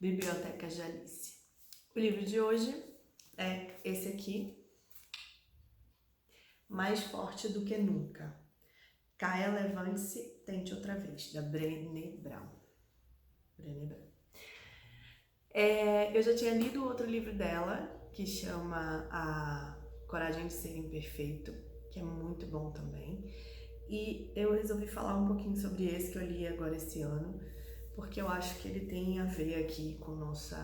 Bibliotecas de Alice. O livro de hoje é esse aqui, Mais Forte do que Nunca. Caia, levante-se, tente outra vez, da Brené Brown. Eu já tinha lido outro livro dela, que chama A Coragem de Ser Imperfeito, que é muito bom também. E eu resolvi falar um pouquinho sobre esse que eu li agora esse ano, porque eu acho que ele tem a ver aqui com nossa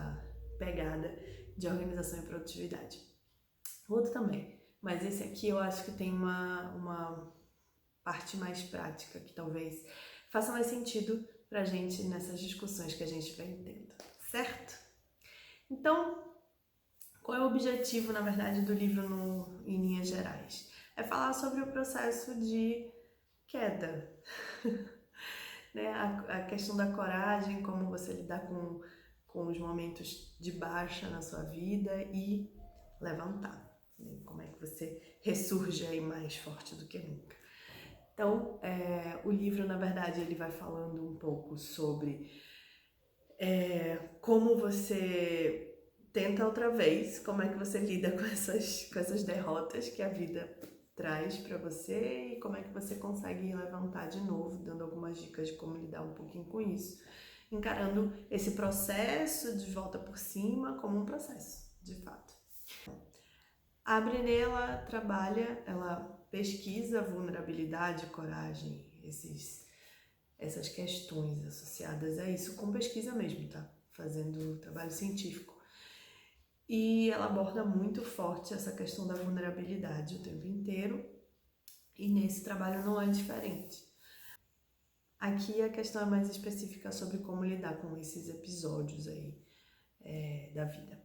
pegada de organização e produtividade. O outro também, mas esse aqui eu acho que tem uma parte mais prática, que talvez faça mais sentido pra gente nessas discussões que a gente vem tendo, certo? Então, qual é o objetivo, na verdade, do livro em linhas gerais? É falar sobre o processo de queda, né? A questão da coragem, como você lidar com os momentos de baixa na sua vida e levantar, né? Como é que você ressurge aí mais forte do que nunca. Então, o livro, na verdade, ele vai falando um pouco sobre como você tenta outra vez, como é que você lida com essas derrotas que a vida traz para você e como é que você consegue levantar de novo, dando algumas dicas de como lidar um pouquinho com isso, encarando esse processo de volta por cima como um processo, de fato. A Brené, ela pesquisa vulnerabilidade, coragem, essas questões associadas a isso com pesquisa mesmo, tá? Fazendo trabalho científico. E ela aborda muito forte essa questão da vulnerabilidade o tempo inteiro, e nesse trabalho não é diferente. Aqui a questão é mais específica sobre como lidar com esses episódios aí da vida.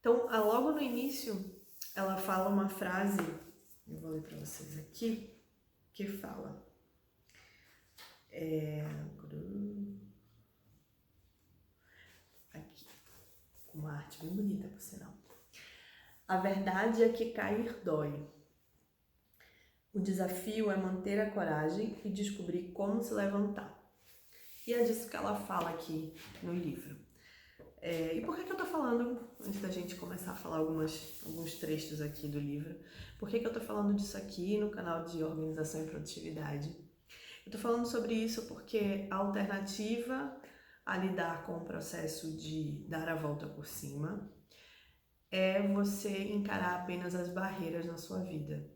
Então, logo no início, ela fala uma frase, eu vou ler para vocês aqui, que fala... Aqui, com uma arte bem bonita, por sinal. A verdade é que cair dói. O desafio é manter a coragem e descobrir como se levantar. E é disso que ela fala aqui no livro. E por que eu tô falando, antes da gente começar a falar alguns trechos aqui do livro, por que eu tô falando disso aqui no canal de Organização e Produtividade? Eu tô falando sobre isso porque a alternativa a lidar com o processo de dar a volta por cima é você encarar apenas as barreiras na sua vida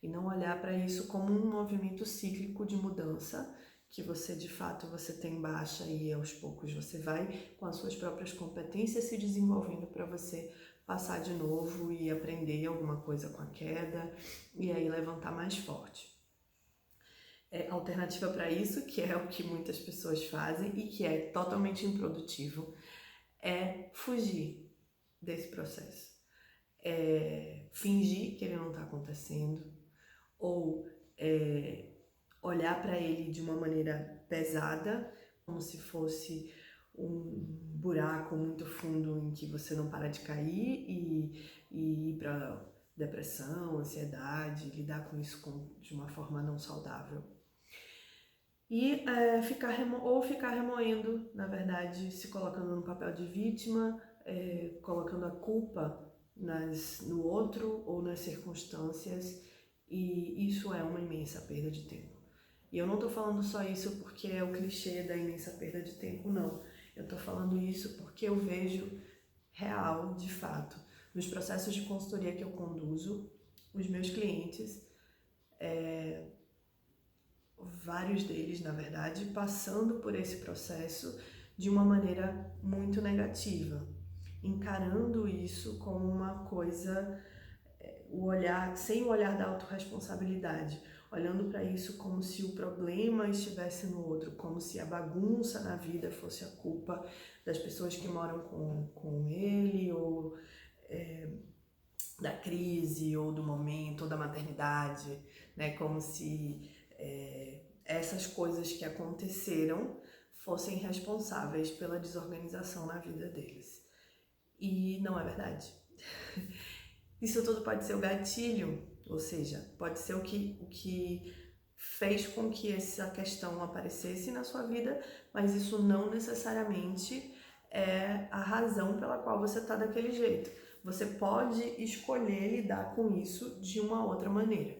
e não olhar para isso como um movimento cíclico de mudança, que você de fato você tem baixa e aos poucos você vai com as suas próprias competências se desenvolvendo para você passar de novo e aprender alguma coisa com a queda e aí levantar mais forte. A alternativa para isso, que é o que muitas pessoas fazem e que é totalmente improdutivo, é fugir desse processo. Fingir que ele não está acontecendo ou olhar para ele de uma maneira pesada, como se fosse um buraco muito fundo em que você não para de cair e ir para depressão, ansiedade, lidar com isso de uma forma não saudável. E ficar remoendo, na verdade, se colocando no papel de vítima, colocando a culpa no outro ou nas circunstâncias, e isso é uma imensa perda de tempo. E eu não tô falando só isso porque é o clichê da imensa perda de tempo, não. Eu tô falando isso porque eu vejo real, de fato, nos processos de consultoria que eu conduzo, os meus clientes, vários deles, na verdade, passando por esse processo de uma maneira muito negativa, encarando isso como uma coisa, sem o olhar da autorresponsabilidade, olhando para isso como se o problema estivesse no outro, como se a bagunça na vida fosse a culpa das pessoas que moram com ele, ou da crise, ou do momento, ou da maternidade, né? Como se essas coisas que aconteceram fossem responsáveis pela desorganização na vida deles. E não é verdade. Isso tudo pode ser o gatilho, ou seja, pode ser o que fez com que essa questão aparecesse na sua vida, mas isso não necessariamente é a razão pela qual você está daquele jeito. Você pode escolher lidar com isso de uma outra maneira.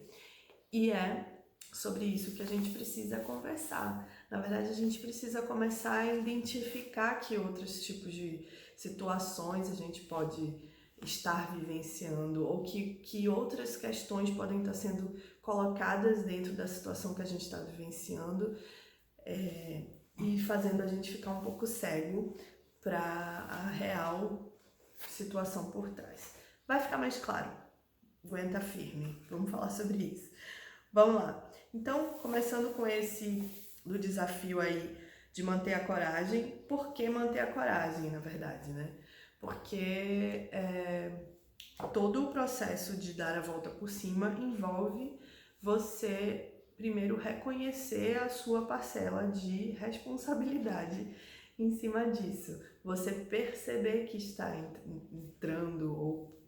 E é sobre isso que a gente precisa conversar. Na verdade, a gente precisa começar a identificar que outros tipos de situações a gente pode estar vivenciando, ou que outras questões podem estar sendo colocadas dentro da situação que a gente está vivenciando, e fazendo a gente ficar um pouco cego para a real situação por trás. Vai ficar mais claro. Aguenta firme. Vamos falar sobre isso. Vamos lá. Então, começando com esse do desafio aí de manter a coragem. Por que manter a coragem, na verdade, né? Porque todo o processo de dar a volta por cima envolve você primeiro reconhecer a sua parcela de responsabilidade em cima disso. Você perceber que está entrando ou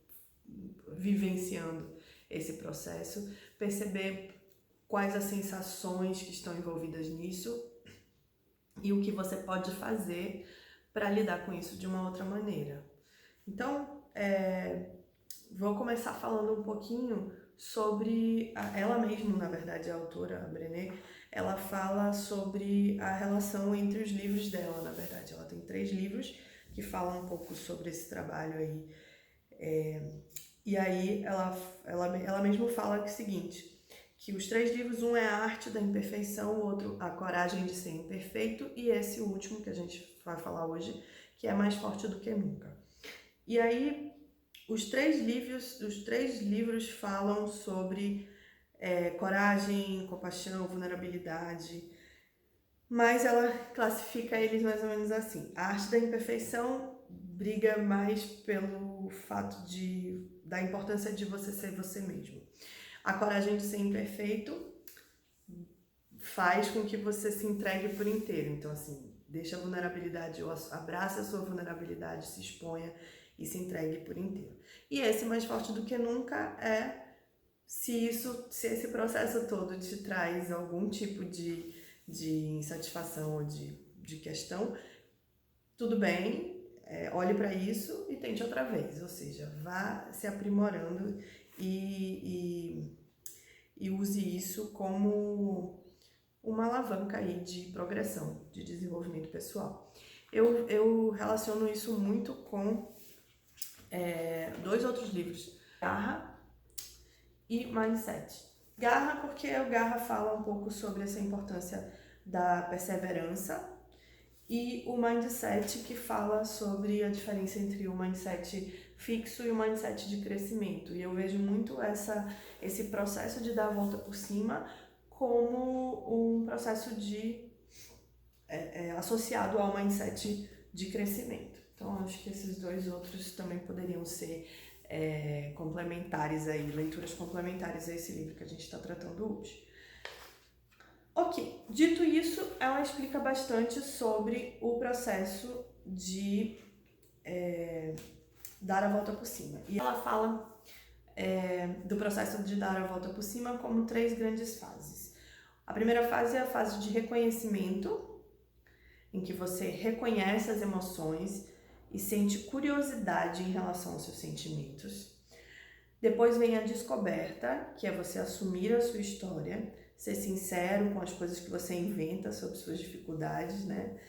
vivenciando esse processo, perceber quais as sensações que estão envolvidas nisso e o que você pode fazer para lidar com isso de uma outra maneira. Então, vou começar falando um pouquinho sobre ela mesma, na verdade, a autora, a Brené, ela fala sobre a relação entre os livros dela, na verdade. Ela tem 3 livros que falam um pouco sobre esse trabalho aí. E aí ela mesma fala que é o seguinte, que os 3 livros, um é A Arte da Imperfeição, o outro A Coragem de Ser Imperfeito, e esse último que a gente vai falar hoje, que é Mais Forte do que Nunca. E aí, os três livros falam sobre coragem, compaixão, vulnerabilidade, mas ela classifica eles mais ou menos assim. A Arte da Imperfeição briga mais pelo fato da importância de você ser você mesmo. A Coragem de Ser Imperfeito faz com que você se entregue por inteiro. Então, assim, deixa a vulnerabilidade, ou abraça a sua vulnerabilidade, se exponha e se entregue por inteiro. E esse Mais Forte do que Nunca é se esse processo todo te traz algum tipo de insatisfação ou de questão, tudo bem, olhe para isso e tente outra vez, ou seja, vá se aprimorando e use isso como uma alavanca aí de progressão, de desenvolvimento pessoal. Eu relaciono isso muito com 2 outros livros, Garra e Mindset. Garra porque o Garra fala um pouco sobre essa importância da perseverança, e o Mindset que fala sobre a diferença entre o mindset fixo e o mindset de crescimento. E eu vejo muito esse processo de dar a volta por cima como um processo associado ao mindset de crescimento. Então, acho que esses 2 outros também poderiam ser complementares aí, leituras complementares a esse livro que a gente está tratando hoje. Ok, dito isso, ela explica bastante sobre o processo de dar a volta por cima. E ela fala do processo de dar a volta por cima como 3 grandes fases. A primeira fase é a fase de reconhecimento, em que você reconhece as emoções e sente curiosidade em relação aos seus sentimentos. Depois vem a descoberta, que é você assumir a sua história, ser sincero com as coisas que você inventa sobre suas dificuldades, né?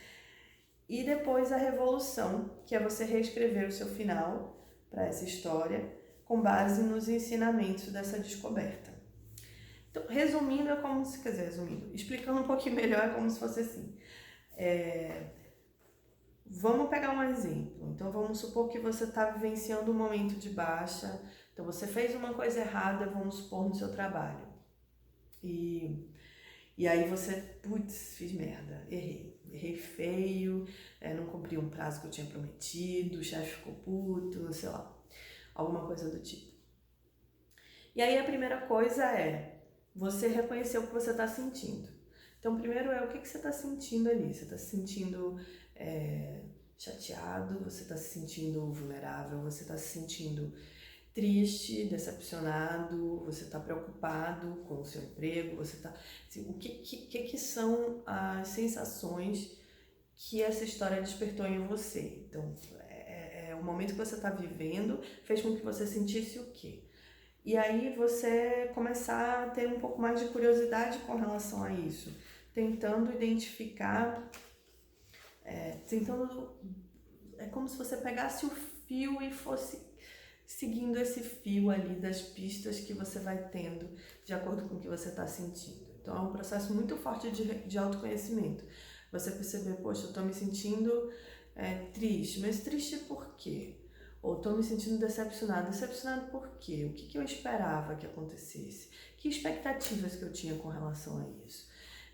E depois a revolução, que é você reescrever o seu final para essa história, com base nos ensinamentos dessa descoberta. Então, resumindo, explicando um pouquinho melhor, é como se fosse assim. Vamos pegar um exemplo. Então, vamos supor que você está vivenciando um momento de baixa. Então, você fez uma coisa errada, vamos supor, no seu trabalho. E aí você, fiz merda, errei feio, não cumpri um prazo que eu tinha prometido, o chefe ficou puto, sei lá, alguma coisa do tipo. E aí a primeira coisa é você reconhecer o que você está sentindo. Então, primeiro o que você está sentindo ali. Você está se sentindo chateado, você está se sentindo vulnerável, você está se sentindo triste, decepcionado, você está preocupado com o seu emprego, você está... Assim, o que são as sensações que essa história despertou em você. Então, o momento que você está vivendo fez com que você sentisse o quê? E aí você começar a ter um pouco mais de curiosidade com relação a isso, tentando identificar, é como se você pegasse o fio e fosse seguindo esse fio ali das pistas que você vai tendo de acordo com o que você está sentindo. Então é um processo muito forte de autoconhecimento. Você perceber, poxa, eu estou me sentindo triste, mas triste por quê? Ou estou me sentindo decepcionado. Decepcionado por quê? O que eu esperava que acontecesse? Que expectativas que eu tinha com relação a isso?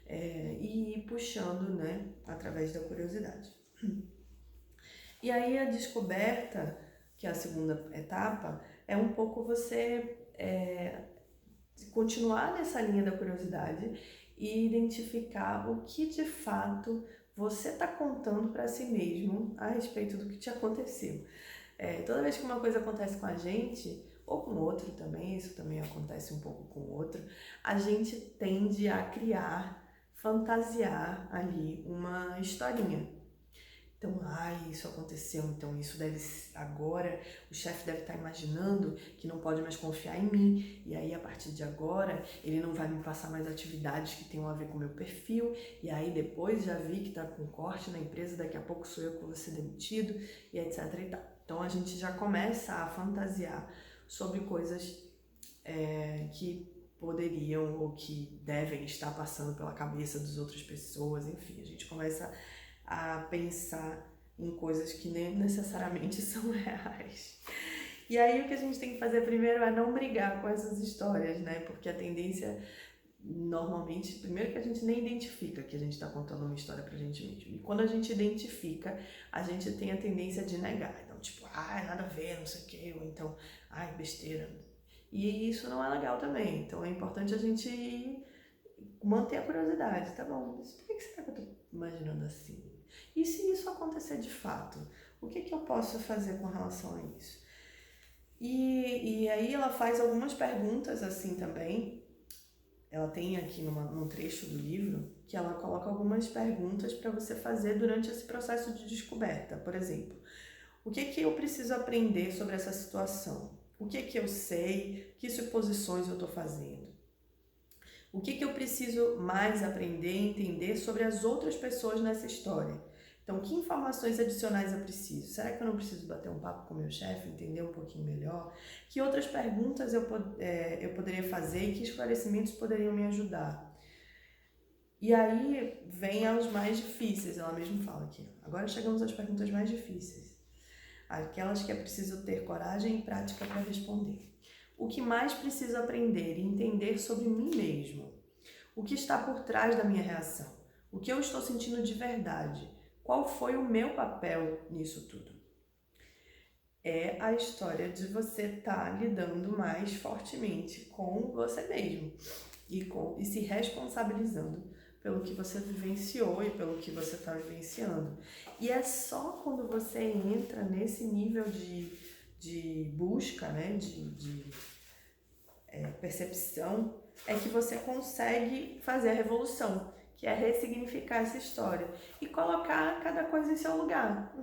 E ir puxando, né, através da curiosidade. E aí a descoberta, que é a segunda etapa, é um pouco você continuar nessa linha da curiosidade e identificar o que de fato você está contando para si mesmo a respeito do que te aconteceu. Toda vez que uma coisa acontece com a gente, ou com outro também, isso também acontece um pouco com o outro, a gente tende a criar, fantasiar ali uma historinha. Então, isso aconteceu, então isso deve agora, o chefe deve estar imaginando que não pode mais confiar em mim, e aí a partir de agora ele não vai me passar mais atividades que tenham a ver com o meu perfil, e aí depois já vi que está com corte na empresa, daqui a pouco sou eu que vou ser demitido, e etc e tal. Então a gente já começa a fantasiar sobre coisas que poderiam ou que devem estar passando pela cabeça das outras pessoas, enfim, a gente começa a pensar em coisas que nem necessariamente são reais. E aí o que a gente tem que fazer primeiro é não brigar com essas histórias, né? Porque a tendência, normalmente, primeiro que a gente nem identifica que a gente está contando uma história pra gente mesmo. E quando a gente identifica, a gente tem a tendência de negar. Então, tipo, nada a ver, não sei o quê, ou então, besteira. E isso não é legal também. Então é importante a gente manter a curiosidade, tá bom? Mas por que será que eu tô imaginando assim? E se isso acontecer de fato? O que eu posso fazer com relação a isso? E aí ela faz algumas perguntas assim também. Ela tem aqui num trecho do livro que ela coloca algumas perguntas para você fazer durante esse processo de descoberta. Por exemplo, o que eu preciso aprender sobre essa situação? O que eu sei? Que suposições eu estou fazendo? O que eu preciso mais aprender e entender sobre as outras pessoas nessa história? Então, que informações adicionais eu preciso? Será que eu não preciso bater um papo com o meu chefe, entender um pouquinho melhor? Que outras perguntas eu poderia fazer e que esclarecimentos poderiam me ajudar? E aí vem aos mais difíceis, ela mesma fala aqui. Agora chegamos às perguntas mais difíceis. Aquelas que é preciso ter coragem e prática para responder. O que mais preciso aprender e entender sobre mim mesmo? O que está por trás da minha reação? O que eu estou sentindo de verdade? Qual foi o meu papel nisso tudo? É a história de você estar lidando mais fortemente com você mesmo e se responsabilizando pelo que você vivenciou e pelo que você está vivenciando. E é só quando você entra nesse nível de busca, né, de percepção, é que você consegue fazer a revolução, que é ressignificar essa história e colocar cada coisa em seu lugar,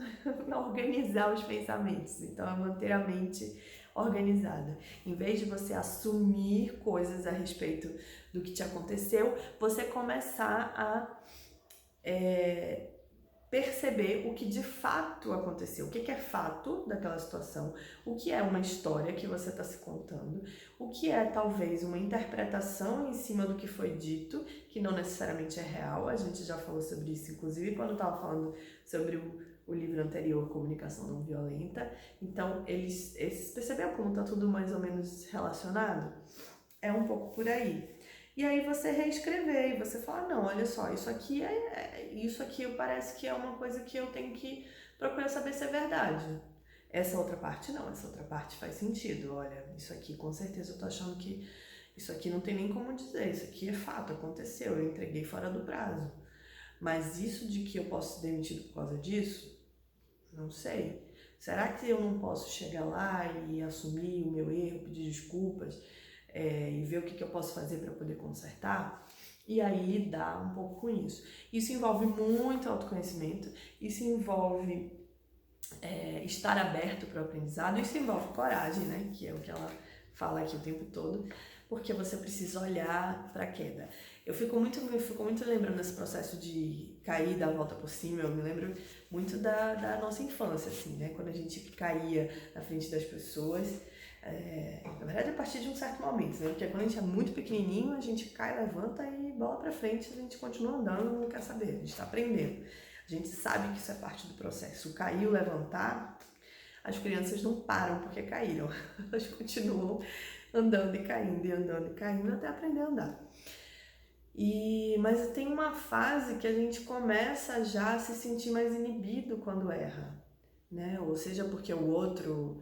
organizar os pensamentos. Então, é manter a mente organizada. Em vez de você assumir coisas a respeito do que te aconteceu, você começar a perceber o que de fato aconteceu, o que é fato daquela situação, o que é uma história que você está se contando, o que é talvez uma interpretação em cima do que foi dito, que não necessariamente é real. A gente já falou sobre isso, inclusive, quando estava falando sobre o livro anterior, Comunicação Não Violenta. Então, eles perceberam como está tudo mais ou menos relacionado? É um pouco por aí. E aí você reescrever e você fala, não, olha só, isso aqui parece que é uma coisa que eu tenho que procurar saber se é verdade. Essa outra parte não, essa outra parte faz sentido. Olha, isso aqui com certeza eu tô achando que isso aqui não tem nem como dizer, isso aqui é fato, aconteceu, eu entreguei fora do prazo. Mas isso de que eu posso ser demitido por causa disso, não sei. Será que eu não posso chegar lá e assumir o meu erro, pedir desculpas? E ver o que eu posso fazer para poder consertar? E aí lidar um pouco com isso. Isso envolve muito autoconhecimento, isso envolve estar aberto para o aprendizado, isso envolve coragem, né? Que é o que ela fala aqui o tempo todo, porque você precisa olhar para a queda. Eu fico muito lembrando desse processo de cair, dar a volta por cima. Eu me lembro muito da nossa infância, assim, né? Quando a gente caía na frente das pessoas. Na verdade, a partir de um certo momento, né? Porque quando a gente é muito pequenininho, a gente cai, levanta e bola pra frente, a gente continua andando, não quer saber, a gente tá aprendendo. A gente sabe que isso é parte do processo. O cair, o levantar, as crianças não param porque caíram. Elas continuam andando e caindo até aprender a andar. Mas tem uma fase que a gente começa já a se sentir mais inibido quando erra, né? Ou seja, porque o outro,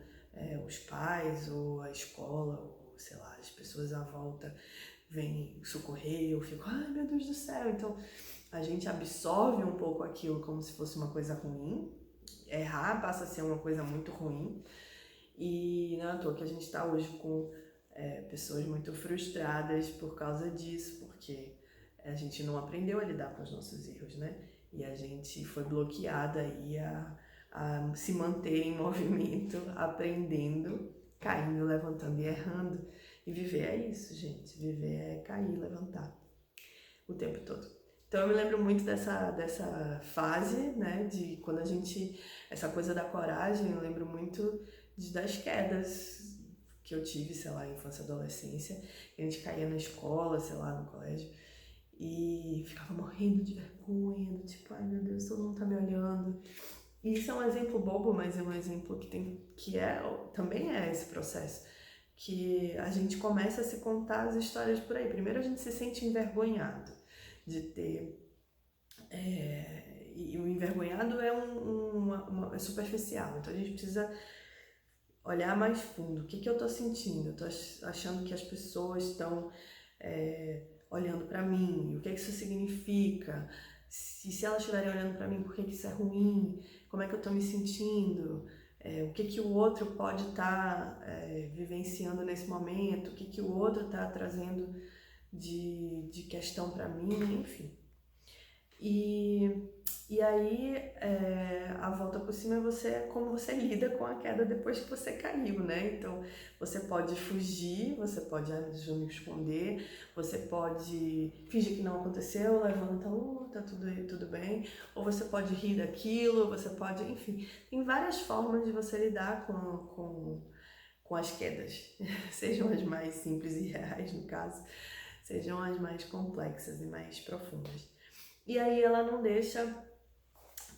os pais, ou a escola, ou sei lá, as pessoas à volta vêm socorrer, eu fico, ai meu Deus do céu. Então a gente absorve um pouco aquilo como se fosse uma coisa ruim. Errar passa a ser uma coisa muito ruim. E não é à toa que a gente está hoje com pessoas muito frustradas por causa disso, porque a gente não aprendeu a lidar com os nossos erros, né? E a gente foi bloqueada aí a se manter em movimento, aprendendo, caindo, levantando e errando. E viver é isso, gente. Viver é cair, levantar o tempo todo. Então eu me lembro muito dessa fase, né, de quando a gente, essa coisa da coragem, eu lembro muito das quedas que eu tive, sei lá, infância e adolescência, a gente caía na escola, sei lá, no colégio, e ficava morrendo de vergonha, tipo, ai meu Deus, todo mundo tá me olhando. E isso é um exemplo bobo, mas é um exemplo também é esse processo, que a gente começa a se contar as histórias por aí. Primeiro a gente se sente envergonhado de ter... e o envergonhado é superficial, então a gente precisa olhar mais fundo. O que eu tô sentindo? Eu tô achando que as pessoas estão olhando para mim, o que isso significa? Se elas estiverem olhando para mim, por que isso é ruim? Como é que eu tô me sentindo? O que o outro pode estar vivenciando nesse momento? O que o outro tá trazendo de questão para mim? Enfim. E aí, a volta por cima é como você lida com a queda depois que você caiu, né? Então, você pode fugir, você pode me esconder, você pode fingir que não aconteceu, levanta, tá tudo bem, ou você pode rir daquilo, você pode, enfim, tem várias formas de você lidar com as quedas, sejam as mais simples e reais, no caso, sejam as mais complexas e mais profundas. E aí ela não deixa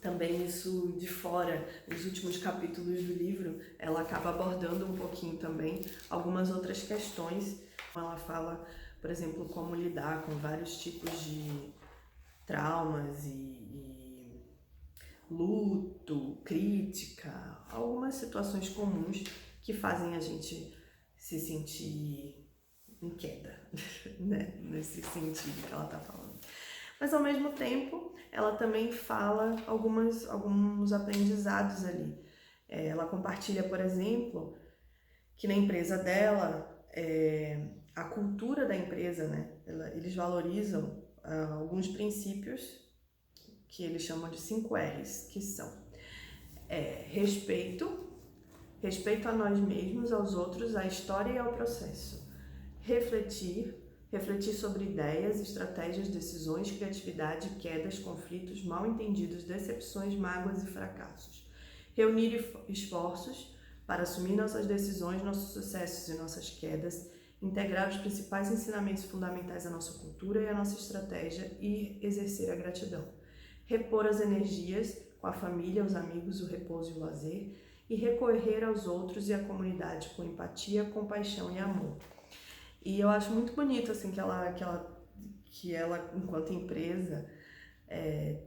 também isso de fora. Nos últimos capítulos do livro, ela acaba abordando um pouquinho também algumas outras questões. Ela fala, por exemplo, como lidar com vários tipos de traumas e luto, crítica, algumas situações comuns que fazem a gente se sentir em queda, né? Nesse sentido que ela tá falando. Mas ao mesmo tempo, ela também fala alguns aprendizados ali. Ela compartilha, por exemplo, que na empresa dela, a cultura da empresa, né? Eles valorizam alguns princípios que eles chamam de 5 R's, que são respeito a nós mesmos, aos outros, à história e ao processo. Refletir sobre ideias, estratégias, decisões, criatividade, quedas, conflitos, mal-entendidos, decepções, mágoas e fracassos. Reunir esforços para assumir nossas decisões, nossos sucessos e nossas quedas, integrar os principais ensinamentos fundamentais da nossa cultura e a nossa estratégia e exercer a gratidão. Repor as energias com a família, os amigos, o repouso e o lazer e recorrer aos outros e à comunidade com empatia, compaixão e amor. E eu acho muito bonito assim que ela enquanto empresa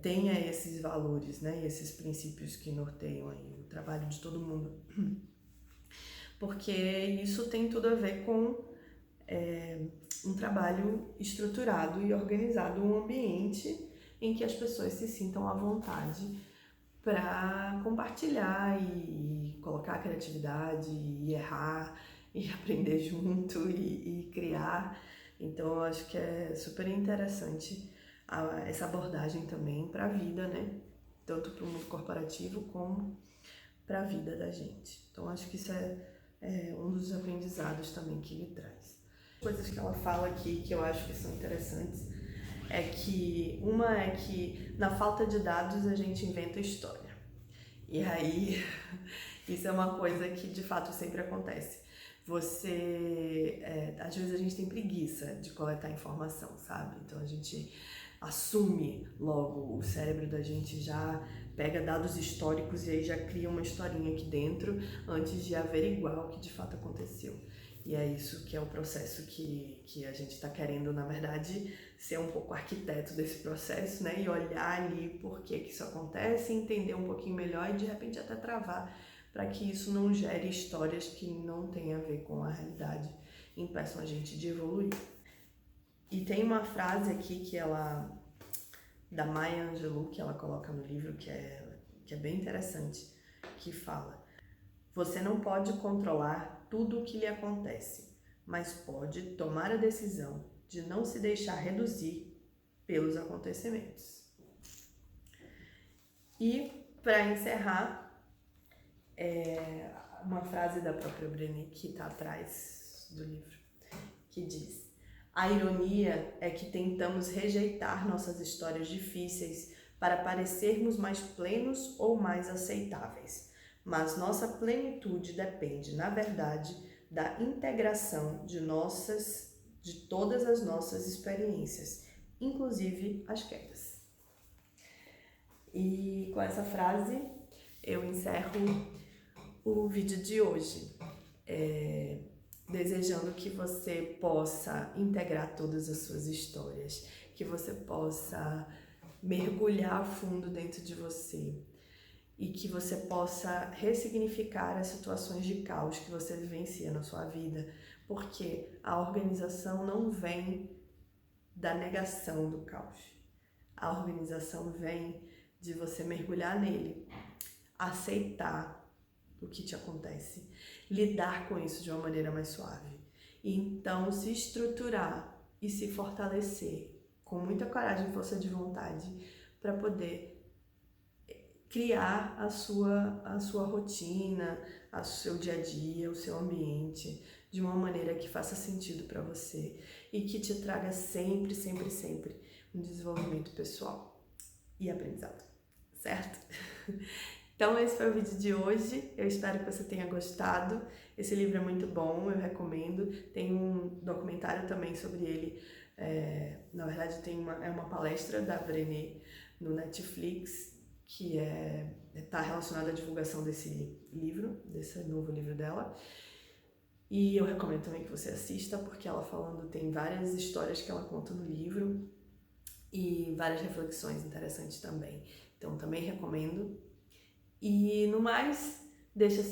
tenha esses valores, né, e esses princípios que norteiam aí o trabalho de todo mundo, porque isso tem tudo a ver com um trabalho estruturado e organizado, um ambiente em que as pessoas se sintam à vontade para compartilhar e colocar a criatividade e errar e aprender junto e criar Então eu acho que é super interessante essa abordagem também para a vida, né? Tanto para o mundo corporativo como para a vida da gente. Então acho que isso é um dos aprendizados também que ele traz. Coisas que ela fala aqui que eu acho que são interessantes uma é que na falta de dados a gente inventa história. E aí isso é uma coisa que de fato sempre acontece. Às vezes a gente tem preguiça de coletar informação, sabe? Então a gente assume logo, o cérebro da gente já pega dados históricos e aí já cria uma historinha aqui dentro antes de averiguar o que de fato aconteceu. E é isso que é o processo que a gente está querendo, na verdade, ser um pouco arquiteto desse processo, né? E olhar ali por que isso acontece, entender um pouquinho melhor e de repente até travar para que isso não gere histórias que não têm a ver com a realidade e impeçam a gente de evoluir. E tem uma frase aqui da Maya Angelou, que ela coloca no livro, que é bem interessante, que fala: você não pode controlar tudo o que lhe acontece, mas pode tomar a decisão de não se deixar reduzir pelos acontecimentos. E, para encerrar, uma frase da própria Brené que está atrás do livro, que diz: a ironia é que tentamos rejeitar nossas histórias difíceis para parecermos mais plenos ou mais aceitáveis, mas nossa plenitude depende, na verdade, da integração de todas as nossas experiências, inclusive as quedas. E com essa frase eu encerro o vídeo de hoje, desejando que você possa integrar todas as suas histórias, que você possa mergulhar a fundo dentro de você e que você possa ressignificar as situações de caos que você vivencia na sua vida, porque a organização não vem da negação do caos. A organização vem de você mergulhar nele, aceitar o que te acontece, lidar com isso de uma maneira mais suave. E então se estruturar e se fortalecer com muita coragem e força de vontade para poder criar a sua rotina, o seu dia a dia, o seu ambiente de uma maneira que faça sentido para você e que te traga sempre, sempre, sempre um desenvolvimento pessoal e aprendizado, certo? Então esse foi o vídeo de hoje, eu espero que você tenha gostado. Esse livro é muito bom, eu recomendo. Tem um documentário também sobre ele, na verdade é uma palestra da Brené no Netflix, que está relacionada à divulgação desse livro, desse novo livro dela. E eu recomendo também que você assista, porque ela tem várias histórias que ela conta no livro e várias reflexões interessantes também. Então também recomendo. E no mais, deixa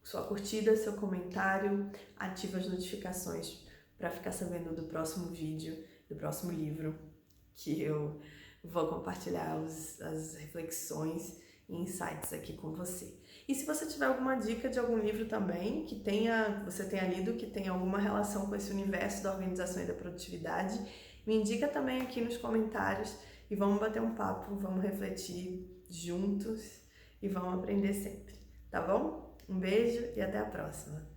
sua curtida, seu comentário, ativa as notificações para ficar sabendo do próximo vídeo, do próximo livro, que eu vou compartilhar as reflexões e insights aqui com você. E se você tiver alguma dica de algum livro também que você tenha lido, que tenha alguma relação com esse universo da organização e da produtividade, me indica também aqui nos comentários e vamos bater um papo, vamos refletir juntos e vamos aprender sempre, tá bom? Um beijo e até a próxima!